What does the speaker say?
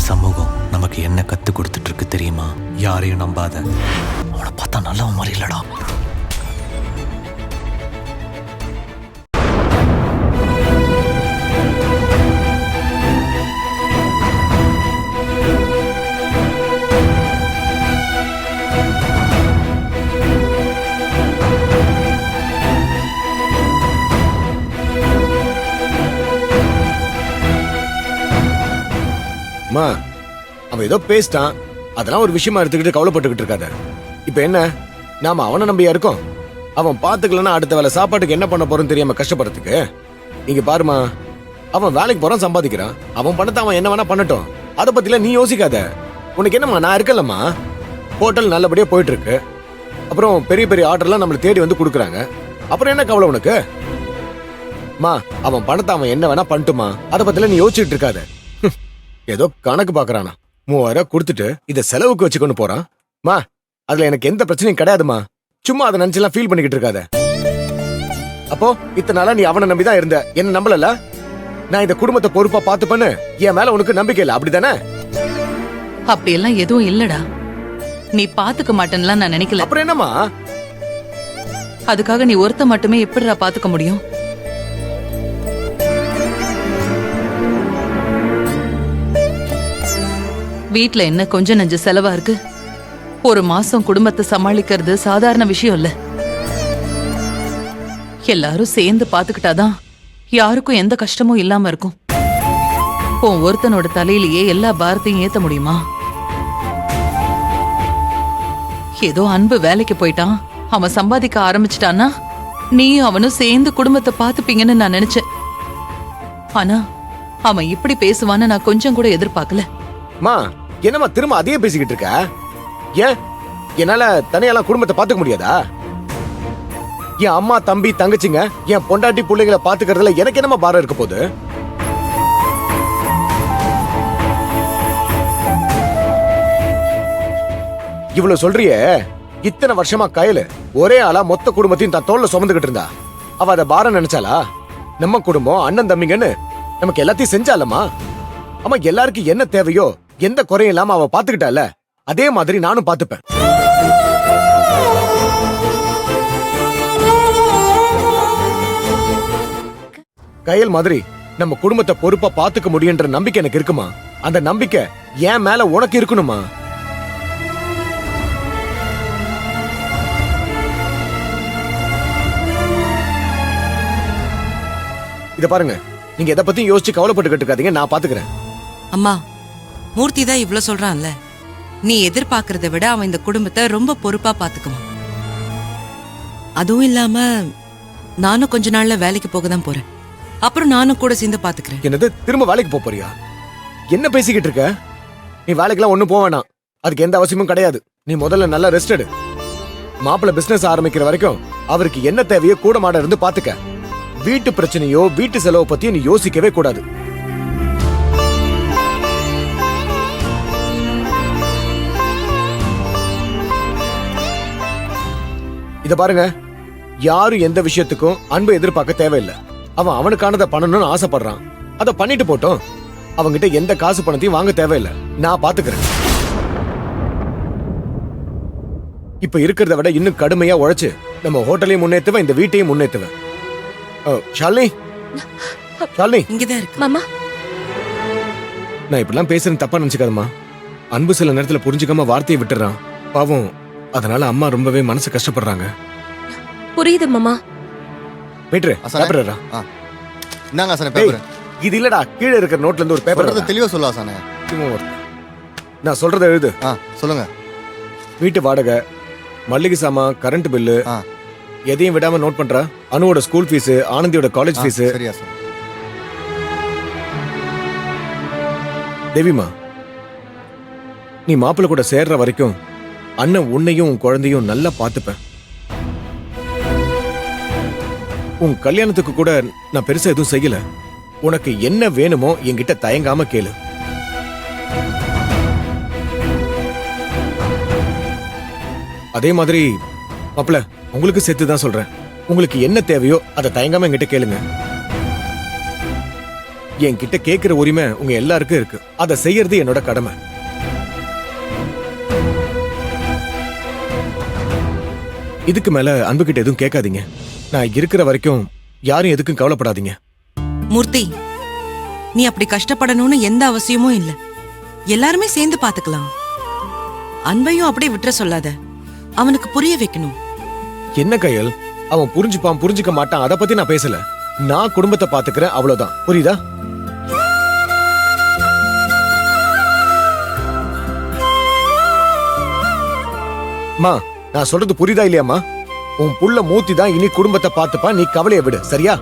சமூகம் நமக்கு என்ன கத்து கொடுத்துட்டு இருக்கு தெரியுமா? யாரையும் நம்பாத. அவனை பார்த்தா நல்லவன் மாதிரி இல்லடா. அவன் ஏதோ பேசிட்டான், அதெல்லாம் ஒரு விஷயமா எடுத்துக்கிட்டு கவலைப்பட்டுக்கிட்டு இருக்காத. இப்ப என்ன, நாம அவனை நம்பியா இருக்கோம்? அவன் பாத்துக்கலன்னா அடுத்த வேலை சாப்பாட்டுக்கு என்ன பண்ண போறோம்னு தெரியாம கஷ்டப்படுறதுக்கு. நீங்க பாருமா, அவன் வேலைக்கு போறான், சம்பாதிக்கிறான். அவன் பணத்தை அவன் என்ன வேணா பண்ணட்டும். அதை பத்தில நீ யோசிக்காத. உனக்கு என்னம்மா, நான் இருக்கலம்மா. ஹோட்டல் நல்லபடியா போயிட்டு இருக்கு. அப்புறம் பெரிய பெரிய ஆர்டர்லாம் நம்மளை தேடி வந்து கொடுக்குறாங்க. அப்புறம் என்ன கவலை உனக்கு? அவன் பணத்தை அவன் என்ன வேணா பண்ணட்டுமா, அதை பத்தில நீ யோசிச்சுட்டு இருக்காத. ஏதோ கணக்கு பாக்குறானா, 3000 கொடுத்துட்டு இத செலவுக்கு வச்சுக்கொண்டு போறான். அதுல எனக்கு எந்த பிரச்சனையும் கிடையாதுமா. சும்மா அதை நினைச்செல்லாம் ஃபீல் பண்ணிக்கிட்டு இருக்காத. அப்போ இத்தனை நாளா நீ அவனை நம்பிதான் இருந்த, என்ன நம்பல. நான் இந்த குடும்பத்தை பொறுப்பா பாத்துப்பேன்னு என் மேல உனக்கு நம்பிக்கை இல்ல, அப்படிதானே? அப்படியெல்லாம் எதுவும் இல்லடா. நீ பாத்துக்க மாட்டேன்னுலாம் நான் நினைக்கல. அப்புறம் என்னமா? அதுக்காக நீ ஒருத்த மட்டுமே எப்படிடா பாத்துக்க முடியும்? வீட்ல என்ன கொஞ்சம் நெஞ்ச செலவா இருக்கு? ஒரு மாசம் குடும்பத்தை சமாளிக்கிறது சாதாரண விஷயம் இல்ல. எல்லாரும் சேர்ந்து பாத்துக்கிட்டாதான் யாருக்கும் எந்த கஷ்டமும் இல்லாம இருக்கும். ஒருத்தனோட தலையிலேயே எல்லா பாரத்தையும் ஏத்த முடியுமா? ஏதோ அன்பு வேலைக்கு போயிட்டான், அவன் சம்பாதிக்க ஆரம்பிச்சிட்டான்னா நீயும் அவனும் சேர்ந்து குடும்பத்தை பாத்துப்பீங்கன்னு நான் நினைச்சேன். ஆனா அவன் இப்படி பேசுவான்னு நான் கொஞ்சம் கூட எதிர்பார்க்கல. என்னமா திரும்ப அதையே பேசிக்கிட்டு இருக்க? ஏன் என்னால தனியெல்லாம் குடும்பத்தை பாத்துக்க முடியாதா? என் அம்மா தம்பி தங்கச்சிங்க என் பொண்டாட்டி பிள்ளைகளை பாத்துக்கிறதுல எனக்கு என்னமா பாரம் இருக்க போகுது? இவ்வளவு சொல்றியே, இத்தனை வருஷமா கையில ஒரே ஆளா மொத்த குடும்பத்தையும் தான் தோல்ல சுமந்துகிட்டு இருந்தா. அவ அத பாரம் நினைச்சாலா? நம்ம குடும்பம் அண்ணன் தம்பிங்கன்னு நமக்கு எல்லாத்தையும் செஞ்சாலமா. ஆமா, எல்லாருக்கும் என்ன தேவையோ எந்த குறையும் இல்லாம அவ பாத்துக்கிட்டால, அதே மாதிரி நானும் பாத்துப்பேன். கையல் மாதிரி நம்ம குடும்பத்தை பொறுப்பா பாத்துக்க முடியுன்ற நம்பிக்கை எனக்கு இருக்குமா? அந்த நம்பிக்கை என் மேல உனக்கு இருக்கணுமா? இத பாருங்க, நீங்க எதை பத்தியும் யோசிச்சு கவலைப்பட்டுக்கிட்டு இருக்காதீங்க, நான் பாத்துக்கிறேன். அம்மா, மூர்த்தி தான் இவ்ளோ சொல்றான்ல, நீ எதிர்பார்க்கறத விட அவன் இந்த குடும்பத்தை ரொம்ப பொறுப்பா பாத்துக்குவான். அதுவும் இல்லாம நானும் கொஞ்ச நாள்ல வேலைக்கு போக தான் போறேன். அப்புறம் நானும் கூட சேர்ந்து பாத்துக்கிறேன். என்னது, திரும்ப வேலைக்கு போறியா? என்ன பேசிக்கிட்டு இருக்க? நீ வேலைக்கெல்லாம் ஒண்ணும் போக வேணாம், அதுக்கு எந்த அவசியமும் கிடையாது. நீ முதல்ல நல்லா ரெஸ்ட் எடு. மாப்பிள்ள பிசினஸ் ஆரம்பிக்கிற வரைக்கும் அவருக்கு என்ன தேவையோ கூட மாட இருந்து பாத்துக்க. வீட்டு பிரச்சனையோ வீட்டு செலவு பத்தி நீ யோசிக்கவே கூடாது. இத பாருங்க, யாரும் எந்த விஷயத்துக்கும் அன்பு எதிர்பார்க்க தேவையில்லை. அவன் அவனுக்கானதை பண்ணணும்னு ஆசைப்படுறான், அதை பண்ணிட்டு போட்டோம். அவங்கிட்ட எந்த காசு பணத்தையும் வாங்க தேவையில்லை, நான் பாத்துக்கிறேன். இப்ப இருக்கிறத விட இன்னும் கடுமையா உழைச்சு நம்ம ஹோட்டலையும் முன்னேற்றுவேன், இந்த வீட்டையும் முன்னேற்றுவேன். ஷாலினி, ஷாலினி இங்கதான் இருக்கு மாமா. நான் இப்படிலாம் பேசுறேன் தப்பா நினைச்சுக்காதம்மா. அன்பு சில நேரத்துல புரிஞ்சுக்காம வார்த்தையை விட்டுறான், பாவம். அதனால அம்மா ரொம்பவே மனசு கஷ்டப்படுறாங்க. புரியுது மாமா. மீட்ரு பேப்பரா? என்னங்க ஆசானே பேப்பர்? இது இல்லடா, கீழே இருக்கிற நோட்ல இருந்து ஒரு பேப்பர். சொல்றது தெளிவா சொல்லு ஆசானே. நான் சொல்றத எழுது. சொல்லுங்க. வீட்டு வாடகை, மல்லிகை சாமான், கரண்ட் பில்லு எதையும் விடாம நோட் பண்ற. அனுவோட ஸ்கூல் ஃபீஸ், ஆனந்தியோட காலேஜ் ஃபீஸ். சரியா சார். தேவிமா, நீ மாப்பிள்ள கூட சேர்ற வரைக்கும் அண்ணன் உன்னையும் உன் குழந்தையும் நல்லா பாத்துப்பேன். உன் கல்யாணத்துக்கு கூட நான் பெருசா எதுவும் செய்யல. உனக்கு என்ன வேணுமோ என்கிட்ட தயங்காம கேளு. அதே மாதிரி மாப்பிள்ள, உங்களுக்கு சேர்த்து தான் சொல்றேன். உங்களுக்கு என்ன தேவையோ அதை தயங்காம என்கிட்ட கேளுங்க. என்கிட்ட கேக்குற உரிமை உங்க எல்லாருக்கும் இருக்கு. அதை செய்யறது என்னோட கடமை. இதுக்கு மேல அன்புகிட்ட எதுவும் கேட்காதீங்க. நான் இருக்கிற வரைக்கும் யாரும் எதுக்கும் கவலைப்படாதீங்க. மூர்த்தி, நீ அப்படி கஷ்டப்படணும்னு எந்த அவசியமும் இல்ல. எல்லாருமே சேர்ந்து பாத்துக்கலாம். அன்பையும் அப்படியே விட்டுற சொல்லாத. அவனுக்கு புரிய வைக்கணும். என்ன கையல், அவன் புரிஞ்சுப்பான் புரிஞ்சுக்க மாட்டான் அத பத்தி நான் பேசல. நான் குடும்பத்தை பாத்துக்கிறேன், அவ்வளவுதான். புரியுதா? மா, நான் சொல்றது புரியுதா இல்லையாம்மா? உன் புள்ள மூர்த்தி தான் இனி குடும்பத்தை பாத்துப்பா. நீ கவலையை விடு, சரியா?